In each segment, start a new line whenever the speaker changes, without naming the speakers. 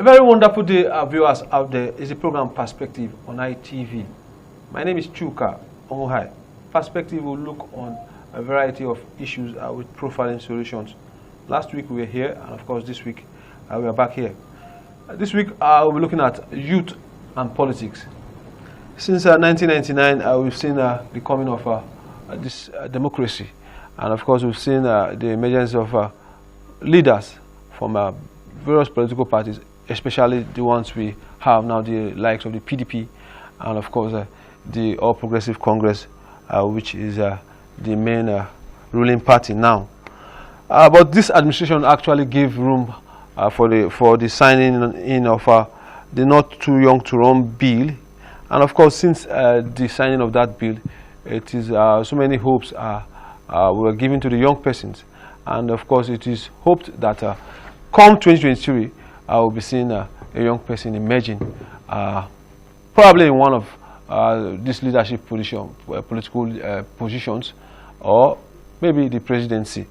A very wonderful day, viewers out there. Is the program Perspective on ITV. My name is Chuka Onguhai. Perspective will look on a variety of issues with profiling solutions. Last week we were here, and of course this week we are back here. This week we'll be looking at youth and politics. Since 1999, we've seen the coming of this democracy, and of course we've seen the emergence of leaders from various political parties, especially the ones we have now, the likes of the PDP, and of course the All Progressive Congress, which is the main ruling party now. But this administration actually gave room for the signing in of the Not Too Young to Run bill, and of course since the signing of that bill, it is so many hopes were given to the young persons, and of course it is hoped that come 2023 I will be seeing a young person emerging, probably in one of these leadership political positions, or maybe the presidency.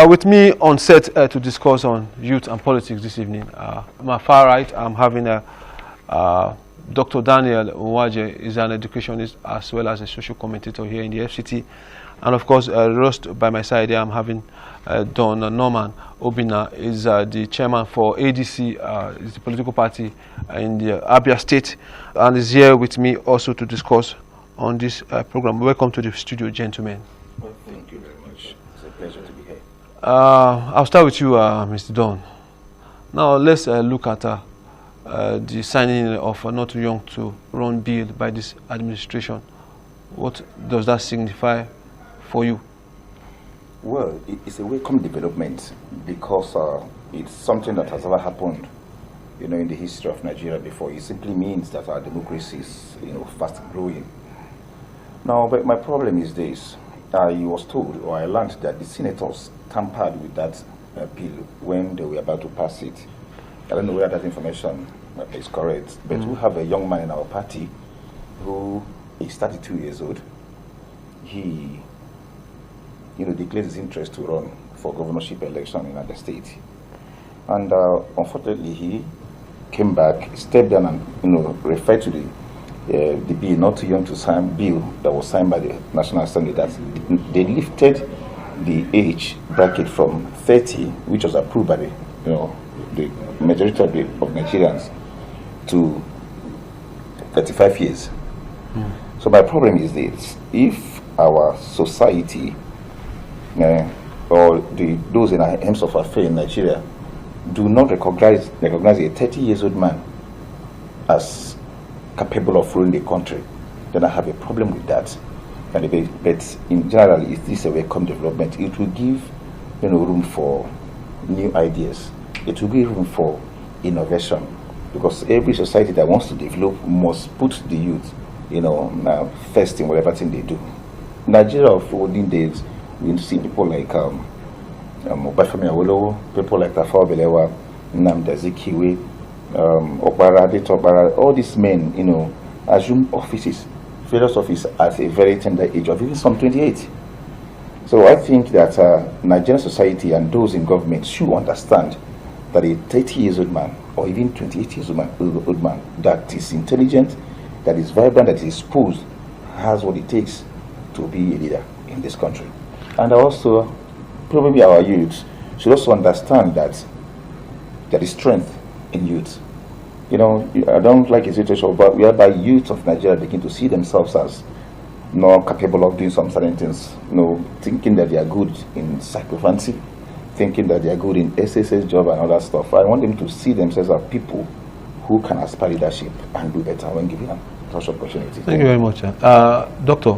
With me on set to discuss on youth and politics this evening, my far right, I'm having Dr. Daniel Nwaje. Is an educationist as well as a social commentator here in the FCT, and of course just by my side here I'm having Don Norman Obina. Is the chairman for ADC, is the political party in the Abia State, and is here with me also to discuss on this program. Welcome to the studio, gentlemen.
Well, thank you very much. It's a pleasure to be here.
I'll start with you, Mr. Don. Now let's look at the signing of Not Too Young to Run bill by this administration. What does that signify for you?
Well, it's a welcome development because it's something that has never happened, in the history of Nigeria before. It simply means that our democracy is, fast growing. Now, but my problem is this. I was told, or I learned, that the senators tampered with that bill when they were about to pass it. I don't know whether that information is correct, but we have a young man in our party who is 32 years old. He declared his interest to run for governorship election in the state. And unfortunately, he came back, stepped down and, referred to the bill, Not Too Young to Sign bill that was signed by the National Assembly, that they lifted the age bracket from 30, which was approved by the majority of Nigerians, to 35 years. So my problem is this: if our society or those in our aims of affairs in Nigeria do not recognize a 30-year-old man as capable of ruling the country, then I have a problem with that. But in general, if this is a welcome development, it will give room for new ideas. It will give room for innovation, because every society that wants to develop must put the youth first in whatever thing they do. Nigeria of olden days, we see people like Obafemi Awolowo, people like Tafawa Balewa, Nnamdi Azikiwe, Okpara, Adetobara. All these men, assume offices, various offices at a very tender age of even some 28. So I think that Nigerian society and those in government should understand that a 30-year-old man, or even 28-year-old man, that is intelligent, that is vibrant, that is exposed, has what it takes to be a leader in this country. And also, probably our youth should also understand that there is strength in youth. I don't like a situation, but whereby youth of Nigeria begin to see themselves as not capable of doing some certain things, thinking that they are good in psychophancy, thinking that they are good in SSS job and other stuff. I want them to see themselves as people who can aspire leadership and do better when given such opportunity.
Thank you very much. Doctor,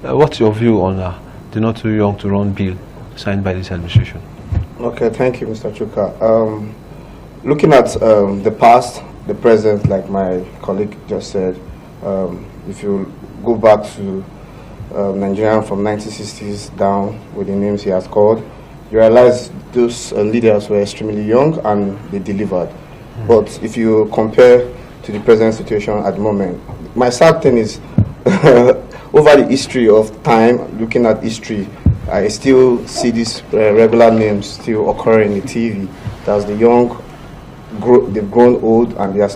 what's your view on the Not Too Young to Run bill signed by this administration?
Okay, thank you, Mr. Chuka. Looking at the past, the present, like my colleague just said, if you go back to Nigeria from 1960s down with the names he has called, you realize those leaders were extremely young and they delivered. But if you compare to the present situation at the moment, my sad thing is over the history of time, looking at history, I still see these regular names still occurring in the TV. That's the young they've grown old and we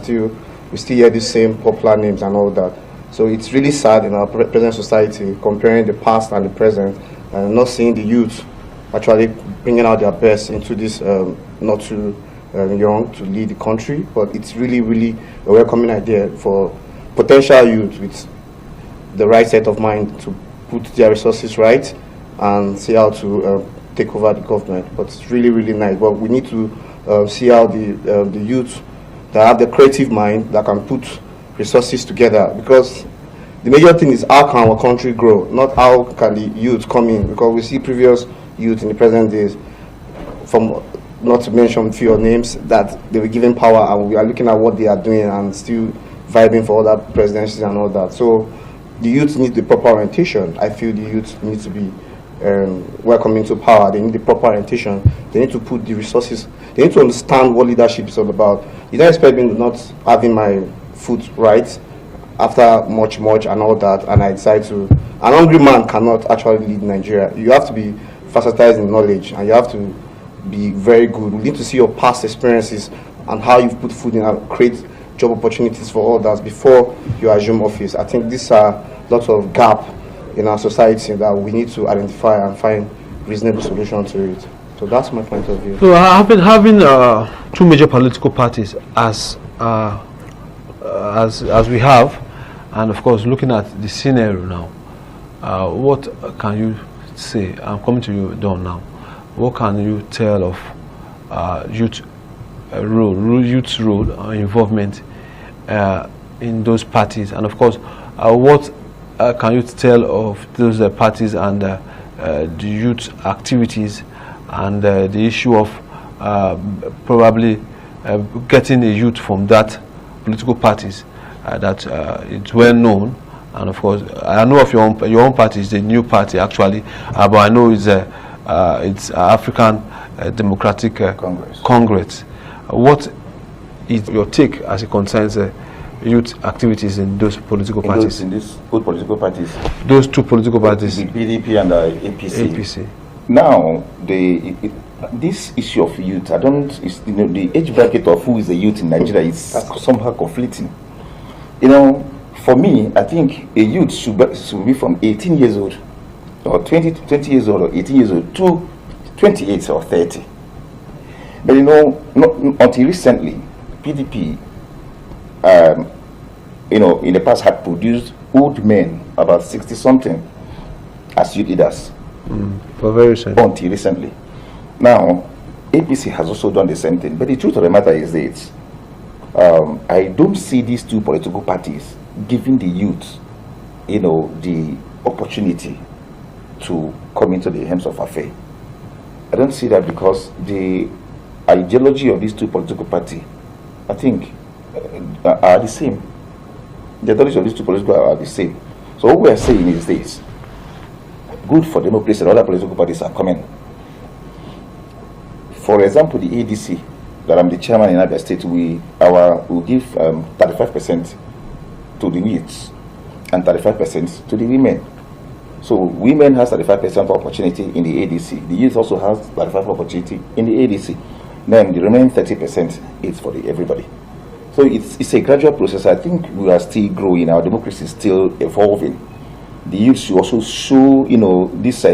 still hear the same popular names and all that. So it's really sad in our present society, comparing the past and the present, and not seeing the youth actually bringing out their best into this not too young to lead the country. But it's really, really a welcoming idea for potential youth with the right set of mind to put their resources right and see how to take over the government. But it's really, really nice. But we need to see how the youth that have the creative mind that can put resources together, because the major thing is how can our country grow, not how can the youth come in, because we see previous youth in the present days, from not to mention few names, that they were given power and we are looking at what they are doing and still vibing for other presidencies and all that. So the youth need the proper orientation. I feel the youth need to be welcome into power. They need the proper orientation. They need to put the resources. They need to understand what leadership is all about. You don't expect me not having my foot right after much and all that, and I decide to. An hungry man cannot actually lead Nigeria. You have to be versatile in knowledge, and you have to be very good. We need to see your past experiences and how you've put food in and create job opportunities for all that before you assume office. I think these are lots of gap in our society that we need to identify and find reasonable solution to it. So that's my point of view.
So having two major political parties as we have, and of course looking at the scenario now, what can you say? I'm coming to you, Don, now. What can you tell of youth's role or involvement in those parties, and of course, what can you tell of those parties and the youth activities and the issue of probably getting a youth from that political parties that it's well known, and of course I know of your own party is the new party actually, but I know it's African Democratic Congress. What is your take as it concerns youth activities in those political parties?
In these both political parties?
Those two political parties.
The PDP and the APC.
APC.
Now, this issue of youth, the age bracket of who is a youth in Nigeria is somehow conflicting. For me, I think a youth should be from 18 years old, or 20 years old, or 18 years old, to 28 or 30. But not until recently, PDP, in the past had produced old men, about 60-something, as youth leaders.
For very recently.
Until recently. Now, APC has also done the same thing. But the truth of the matter is this. I don't see these two political parties giving the youth, the opportunity to come into the helms of affairs. I don't see that because the ideology of these two political parties, I think, are the same. The ideology of these two political parties are the same. So what we are saying is this: good for democracy and other political parties are coming. For example, the ADC, that I'm the chairman in Abia State, we give 35% to the youths and 35% to the women. So women has 35% opportunity in the ADC. The youth also has 35% opportunity in the ADC. Then the remaining 30% is for everybody. So it's a gradual process. I think we are still growing. Our democracy is still evolving. The youth should also show, this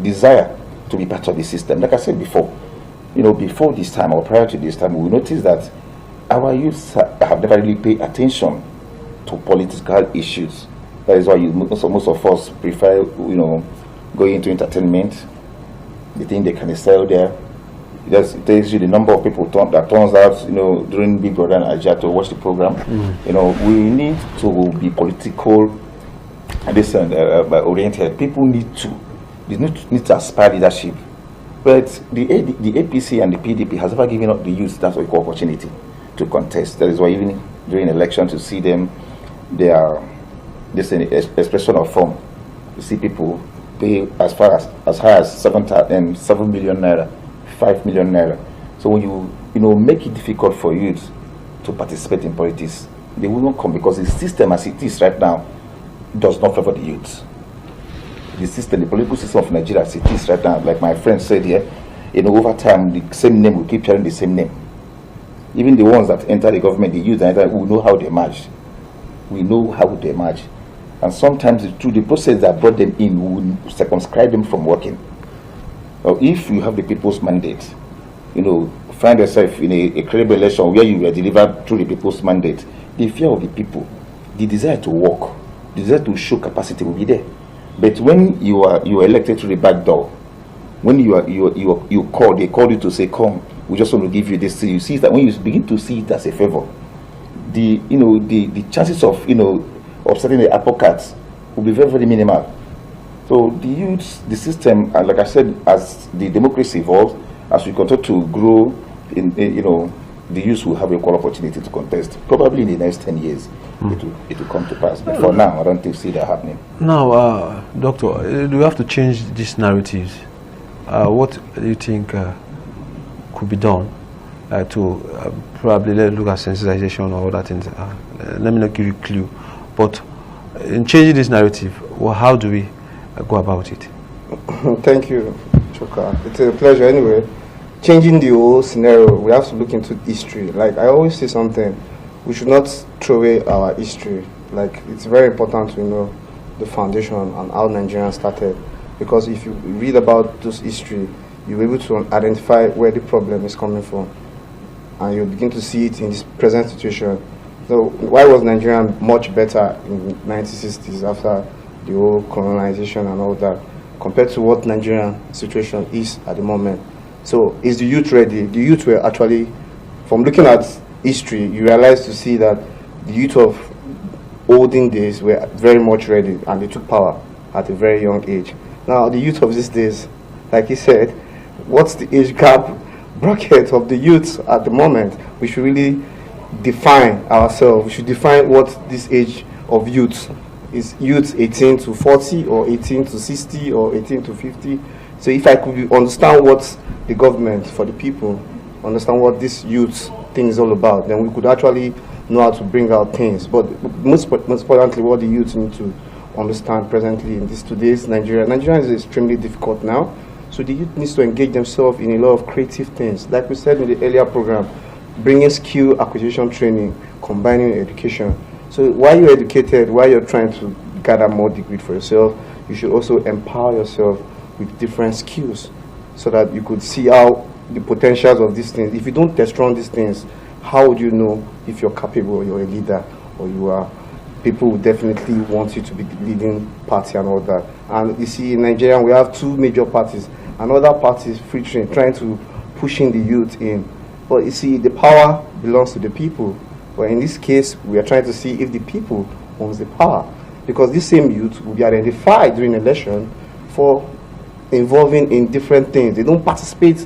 desire to be part of the system. Like I said before, before this time or prior to this time, we noticed that our youth have never really paid attention to political issues. That is why most of us prefer, going into entertainment. They think they can excel there. It tells you the number of people that turns out, during Big Brother and Nigeria to watch the program. We need to be political oriented. People need to aspire leadership. But the APC and the PDP has never given up the youth that equal opportunity to contest. That is why even during election to see them, they are just an expression of form. You see people pay as high as 7 million naira, 5 million naira. So when you make it difficult for youth to participate in politics, they will not come, because the system as it is right now does not favor the youth. The system, the political system of Nigeria as it is right now, like my friend said here, over time the same name will keep sharing the same name. Even the ones that enter the government, the youth that enter, we know how they emerge. We know how they emerge. And sometimes through the process that brought them in, we will circumscribe them from working. Or if you have the people's mandate, find yourself in a credible election where you are delivered through the people's mandate, the fear of the people, the desire to work, the desire to show capacity will be there. But when you are elected through the back door, when they call you to say, come, we just want to give you this thing. You see that when you begin to see it as a favor, the chances of upsetting the apple cart will be very, very minimal. So the youth, the system, like I said, as the democracy evolves, as we continue to grow, the youth will have equal opportunity to contest. Probably in the next 10 years, it will come to pass. But for now, I don't see that happening.
Now, Doctor, do we have to change these narratives? What do you think could be done to probably look at sensitization or other things? Let me not give you a clue. But in changing this narrative, how do we go about it?
Thank you, Chuka. It's a pleasure anyway. Changing the whole scenario, we have to look into history. Like I always say something, we should not throw away our history. Like it's very important to know the foundation and how Nigeria started. Because if you read about this history, you'll be able to identify where the problem is coming from. And you'll begin to see it in this present situation. So why was Nigeria much better in the 1960s after the whole colonization and all that, compared to what Nigerian situation is at the moment? So is the youth ready? The youth were actually, from looking at history, you realize to see that the youth of olden days were very much ready and they took power at a very young age. Now the youth of these days, like he said, what's the age gap bracket of the youth at the moment? We should really define ourselves. We should define what this age of youth is. Youth 18 to 40 or 18 to 60 or 18 to 50. So if I could understand what the government for the people, understand what this youth thing is all about, then we could actually know how to bring out things. But most importantly, what the youth need to understand presently in this today's Nigeria. Nigeria is extremely difficult now. So the youth needs to engage themselves in a lot of creative things. Like we said in the earlier program, bringing skill acquisition training, combining education. So while you're educated, while you're trying to gather more degree for yourself, you should also empower yourself with different skills so that you could see how the potentials of these things. If you don't test run these things, how would you know if you're capable, you're a leader, or you are? People will definitely want you to be the leading party and all that. And you see, in Nigeria, we have two major parties. Another party is featuring, trying to pushing the youth in. But you see, the power belongs to the people. But in this case, we are trying to see if the people owns the power. Because this same youth will be identified during election for involving in different things. They don't participate,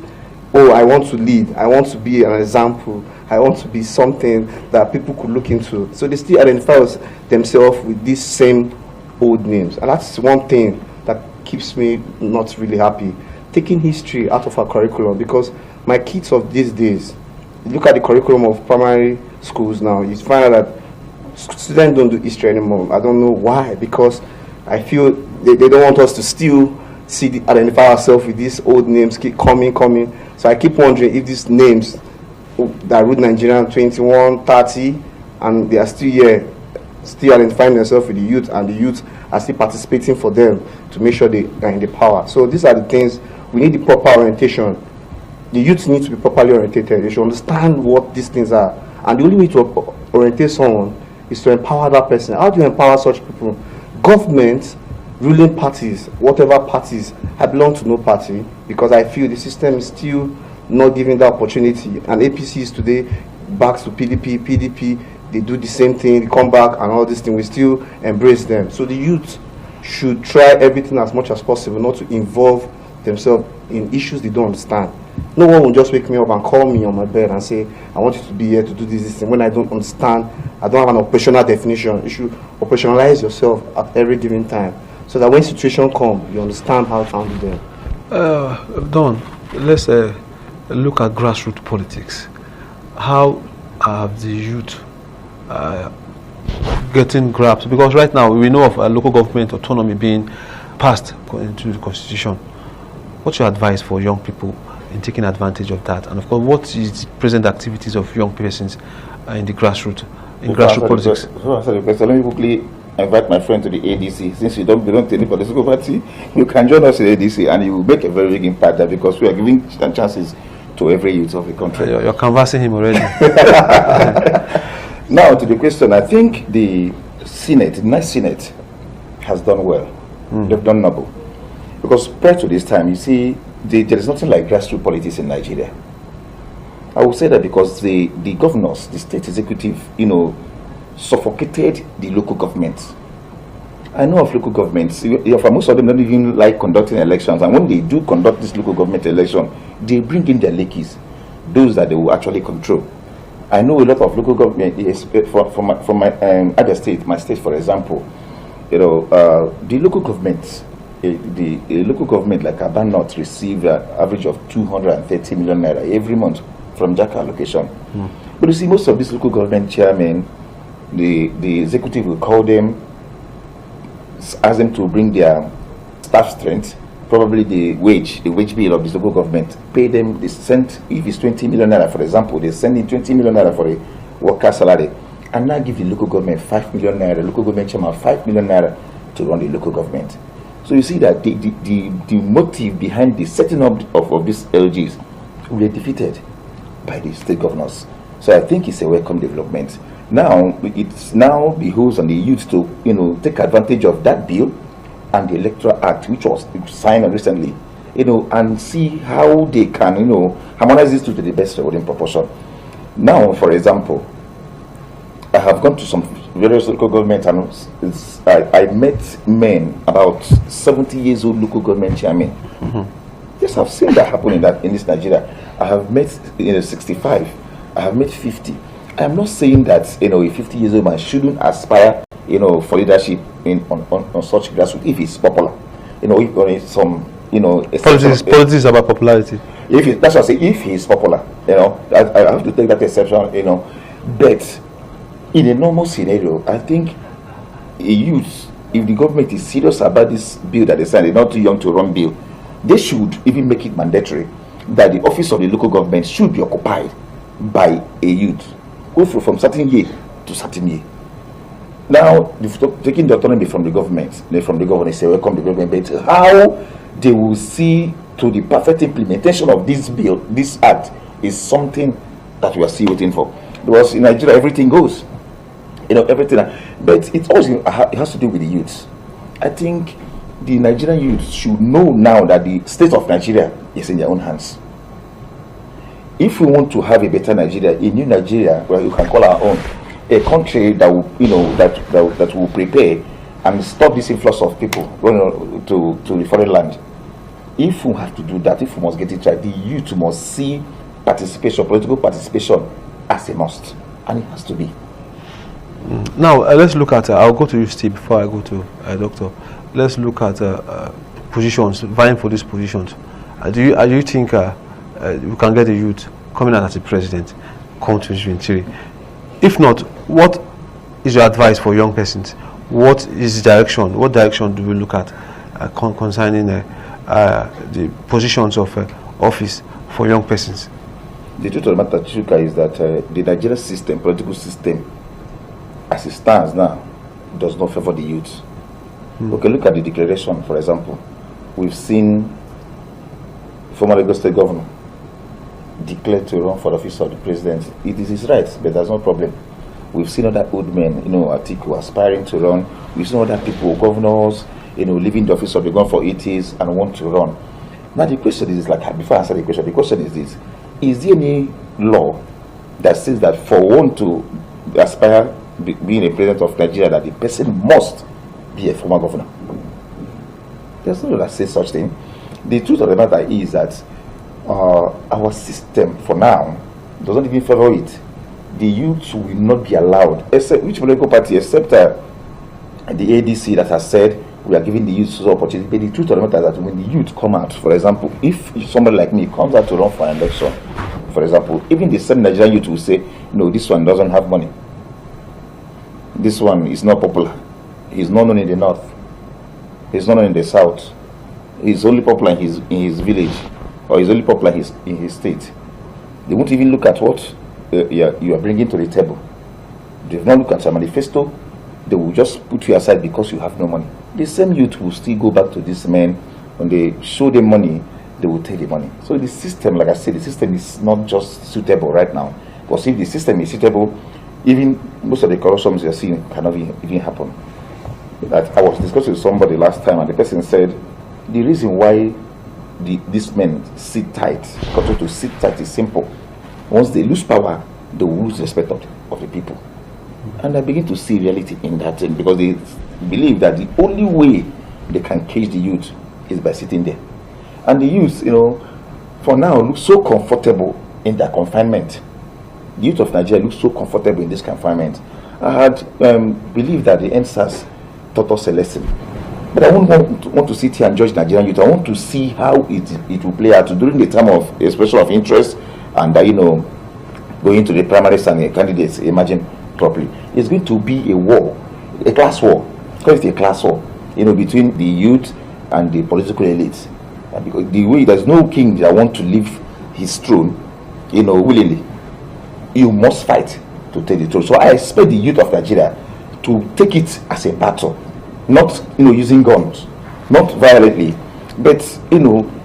oh, I want to lead, I want to be an example, I want to be something that people could look into. So they still identify themselves with these same old names. And that's one thing that keeps me not really happy. Taking history out of our curriculum, because my kids of these days, look at the curriculum of primary schools now, you find out that students don't do history anymore. I don't know why, because I feel they don't want us to still identify ourselves with these old names, keep coming. So I keep wondering if these names that root Nigerian 21, 30, and they are still here, still identifying themselves with the youth, and the youth are still participating for them to make sure they are in the power. So these are the things, we need the proper orientation. The youth need to be properly orientated. They should understand what these things are. And the only way to orientate someone is to empower that person. How do you empower such people? Government, ruling parties, whatever parties, I belong to no party, because I feel the system is still not giving that opportunity. And APCs today backs to PDP, they do the same thing, they come back and all these things, we still embrace them. So the youth should try everything as much as possible not to involve themselves in issues they don't understand. No one will just wake me up and call me on my bed and say, I want you to be here to do this thing, when I don't understand, I don't have an operational definition. You should operationalize yourself at every given time, so that when situation comes, you understand how to handle them.
Don, let's look at grassroots politics. How have the youth getting grasped? Because right now we know of local government autonomy being passed into the constitution. What's your advice for young people in taking advantage of that? And of course, what is the present activities of young persons in the grassroots, grassroots politics?
Let me quickly invite my friend to the ADC. Since you don't belong to any political party, you can join us in ADC and you will make a very big impact there, because we are giving chances to every youth of the country.
You're canvassing him already.
Now to the question, I think the Senate, the nice Senate, has done well. They've done noble. Because prior to this time, you see, there is nothing like grassroots politics in Nigeria. I will say that because the governors, the state executive, suffocated the local governments. I know of local governments, for most of them don't even like conducting elections, and when they do conduct this local government election, they bring in their lackeys, those that they will actually control. I know a lot of local government, from my other state, my state for example, the local governments, the local government like Aba North receive an average of 230 million naira every month from JACA allocation. But you see, most of these local government chairmen, the executive will call them, ask them to bring their staff strength, probably the wage bill of the local government, pay them, they send, if it's 20 million naira for example, they send in 20 million naira for a worker salary, and now give the local government 5 million naira, local government chairman 5 million naira to run the local government. So you see that the motive behind the setting up of these LGs were defeated by the state governors. So I think it's a welcome development. Now it's now behooves on the youth to take advantage of that bill and the Electoral Act, which was signed recently, and see how they can harmonize this to the best in proportion. Now, for example, I have gone to some various local government and I met men, about 70 years old local government chairmen. Yes, I've seen that happen in this Nigeria. I have met 65. I have met 50. I'm not saying that a 50 years old man shouldn't aspire for leadership on such grassroots if it's popular. If some
politics is about popularity.
That's what I say. If he's popular, I have to take that exception. But in a normal scenario, I think a youth, if the government is serious about this bill that they signed, they're not too young to run bill, they should even make it mandatory that the office of the local government should be occupied by a youth. Go through from certain year to certain year. Now, taking the autonomy from the government, from the government, say welcome the government, but how they will see to the perfect implementation of this bill, this act, is something that we are still waiting for. Because in Nigeria, everything goes, everything, but it has to do with the youth. I think the Nigerian youth should know now that the state of Nigeria is in their own hands. If we want to have a better Nigeria, a new Nigeria, where you can call our own, a country that will, that will prepare and stop this influx of people going to the foreign land. If we have to do that, if we must get it right, the youth must see participation, political participation, as a must, and it has to be.
Now let's look at. I'll go to you, Steve, before I go to Doctor. Let's look at positions, vying for these positions. Do you think we can get the youth coming out as a president come 2023? If not, what is your advice for young persons? What is the direction? What direction do we look at concerning the positions of office for young persons?
The truth of the matter, Chuka, is that the Nigerian system, political system, as it stands now, does not favor the youth. Okay, look at the declaration, for example. We've seen former Lagos State Governor declared to run for the office of the president. It is his right, but there's no problem. We've seen other old men, Atiku, aspiring to run. We've seen other people, governors, leaving the office of the governor for 8 years and want to run. Now the question is, before I answer the question is this: is there any law that says that for one to aspire being a president of Nigeria, that the person must be a former governor? There's no law that says such thing. The truth of the matter is that our system for now does not even favor it. The youth will not be allowed, except which political party, except the ADC that has said we are giving the youth social opportunity. But the truth of the matter is that when the youth come out, for example, if somebody like me comes out to run for an election, for example, even the same Nigerian youth will say, no, this one doesn't have money. This one is not popular. He's not known in the north. He's not known in the south. He's only popular in his village. or is only popular in his state. They won't even look at what you are bringing to the table. They will not look at your manifesto. They will just put you aside because you have no money. The same youth will still go back to these men. When they show them money, they will take the money. So the system, like I said, the system is not just suitable right now. Because if the system is suitable, even most of the corruptions you're seeing cannot even happen. That I was discussing with somebody last time, and the person said the reason why these men sit tight, continue to sit tight, is simple. Once they lose power, they will lose respect of the people. And I begin to see reality in that thing, because they believe that the only way they can cage the youth is by sitting there. And the youth, for now, look so comfortable in their confinement. The youth of Nigeria look so comfortable in this confinement. I had believed that the NSAS taught us a lesson. But I wouldn't want to sit here and judge Nigerian youth. I want to see how it will play out during the time of expression of interest and, going to the primaries and the candidates emerging properly. It's going to be a war, a class war. Because it's a class war, between the youth and the political elites. Because there's no king that wants to leave his throne, willingly. You must fight to take the throne. So I expect the youth of Nigeria to take it as a battle, not using guns, not violently, but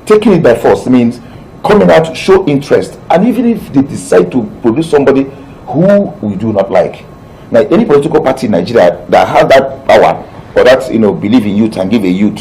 taking it by force means coming out to show interest. And even if they decide to produce somebody who we do not like, now any political party in Nigeria that has that power or that believe in youth and give a youth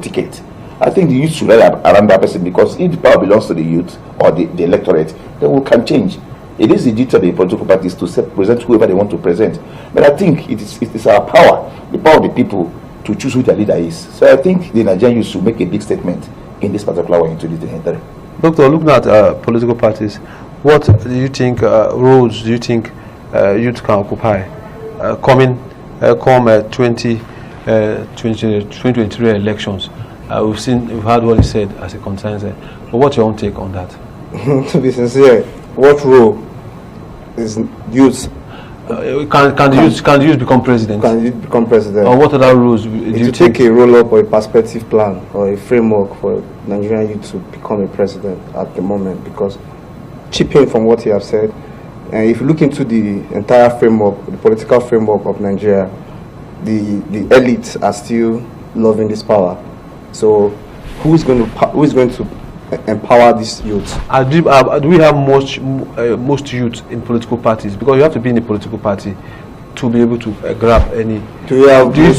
ticket, I think the youth should rally around that person, because if the power belongs to the youth or the electorate, then we can change. It is the duty of the political parties to present whoever they want to present. But I think it is our power, the power of the people, to choose who their leader is. So I think the Nigerian youth should make a big statement in this particular way in 2023.
Doctor, looking at political parties, what do you think roles do you think youth can occupy come 2023 elections? We've heard what he said as a concern there. But what's your own take on that?
To be sincere, what role is youth?
Can the youth become president?
Can youth become president?
Or what other rules do you
take a roll-up or a perspective plan or a framework for Nigerian youth to become a president at the moment? Because chipping from what you have said, and if you look into the entire framework, the political framework of Nigeria, the elites are still loving this power. So who is going to empower these youth?
Do we have most youth in political parties? Because you have to be in a political party to be able to grab any. Do you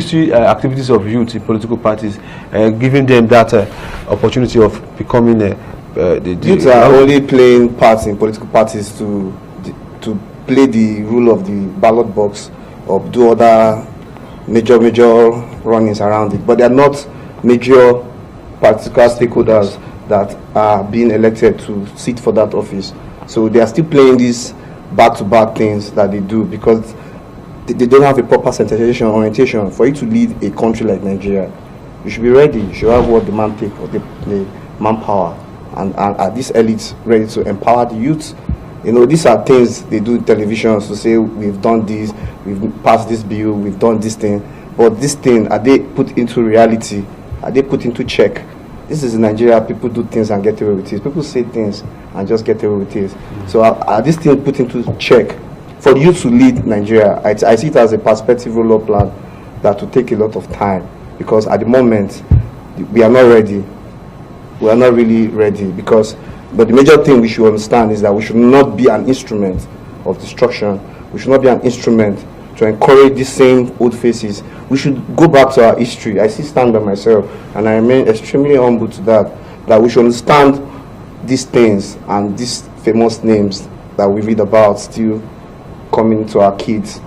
see activities of youth in political parties giving them that opportunity of becoming
youth are only playing parts in political parties to play the role of the ballot box or do other major runnings around it, but they are not major political stakeholders that are being elected to sit for that office. So they are still playing these back-to-back things that they do, because they don't have a proper sensitization orientation. For you to lead a country like Nigeria, you should be ready. You should have what the man take, or the manpower, and are these elites ready to empower the youth? These are things they do in television to say, we've done this, we've passed this bill, we've done this thing. But this thing, are they put into reality? Are they put into check? This is in Nigeria. People do things and get away with it. People say things and just get away with it. So are these things put into check? For the youth to lead Nigeria, I see it as a perspective roll-up plan that will take a lot of time, because at the moment, we are not ready. We are not really ready, but the major thing we should understand is that we should not be an instrument of destruction. We should not be an instrument to encourage these same old faces. We should go back to our history. I still stand by myself, and I remain extremely humble to that we should understand these things and these famous names that we read about still coming to our kids'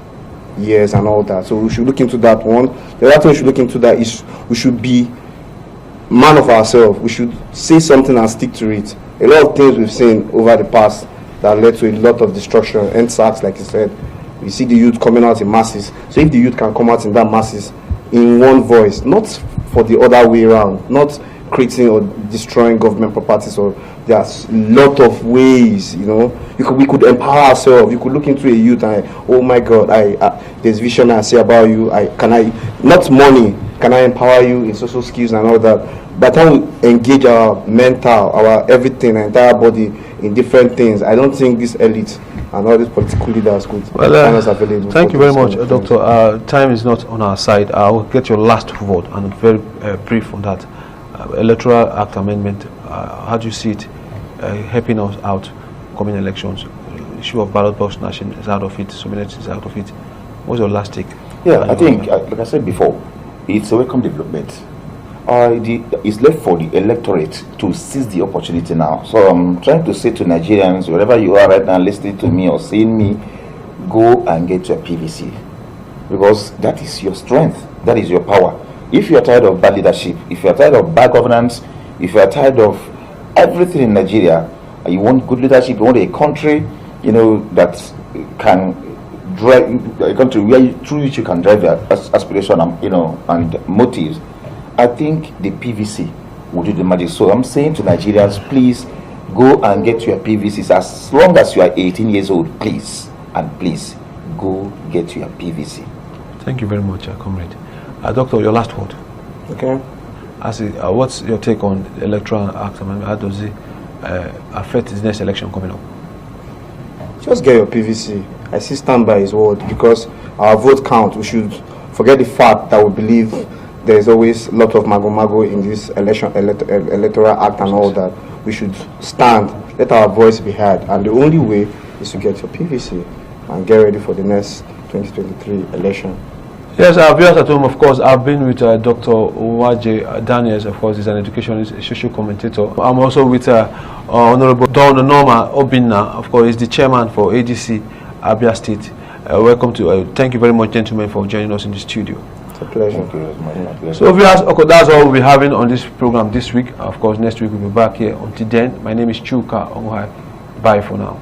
years and all that. So we should look into that one. The other thing we should look into that is we should be man of ourselves. We should say something and stick to it. A lot of things we've seen over the past that led to a lot of destruction, NSACs, like you said. We see the youth coming out in masses. So if the youth can come out in that masses in one voice, not for the other way around, not creating or destroying government properties, or there's a lot of ways, we could empower ourselves. You could look into a youth and, oh my God, there's vision I see about you. Not money. can I empower you in social skills and all that. By the time we engage our mental, our everything, our entire body in different things, I don't think this elite and all these political leaders could find us available.
Thank you very much, Doctor. Time is not on our side. I will get your last word and very brief on that. Electoral Act Amendment, how do you see it helping us out coming elections? Issue of ballot box snatching is out of it, Sominet is out of it. What's your last take?
Yeah, I think, like I said before, it's a welcome development. It's left for the electorate to seize the opportunity now. So I'm trying to say to Nigerians, wherever you are right now listening to me or seeing me, go and get your PVC. Because that is your strength, that is your power. If you are tired of bad leadership, if you are tired of bad governance, if you are tired of everything in Nigeria, and you want good leadership, you want a country, you know, that can drive a country where through which you can drive your aspiration and, you know, and motives, I think the PVC will do the magic. So I'm saying to Nigerians, please go and get your PVCs as long as you are 18 years old, please, and please go get your PVC.
Thank you very much, comrade. Doctor, your last word.
Okay.
What's your take on the Electoral Act? How does it affect the next election coming up?
Just get your PVC. I still stand by his word, because our vote count. We should forget the fact that we believe there is always a lot of mago in this electoral act and all that. We should stand, let our voice be heard, and the only way is to get your PVC and get ready for the next 2023 election.
Yes, our viewers at home, of course, I've been with Dr. Uwaje Daniels, of course, he's an educationist, a social commentator. I'm also with Honorable Don Norma Obinna, of course, he's the chairman for ADC Abia State. Welcome to, thank you very much, gentlemen, for joining us in the studio.
It's a pleasure.
So viewers, okay, that's all we'll be having on this program this week. Of course, next week we'll be back here. Until then, my name is Chuka Onguhai. Bye for now.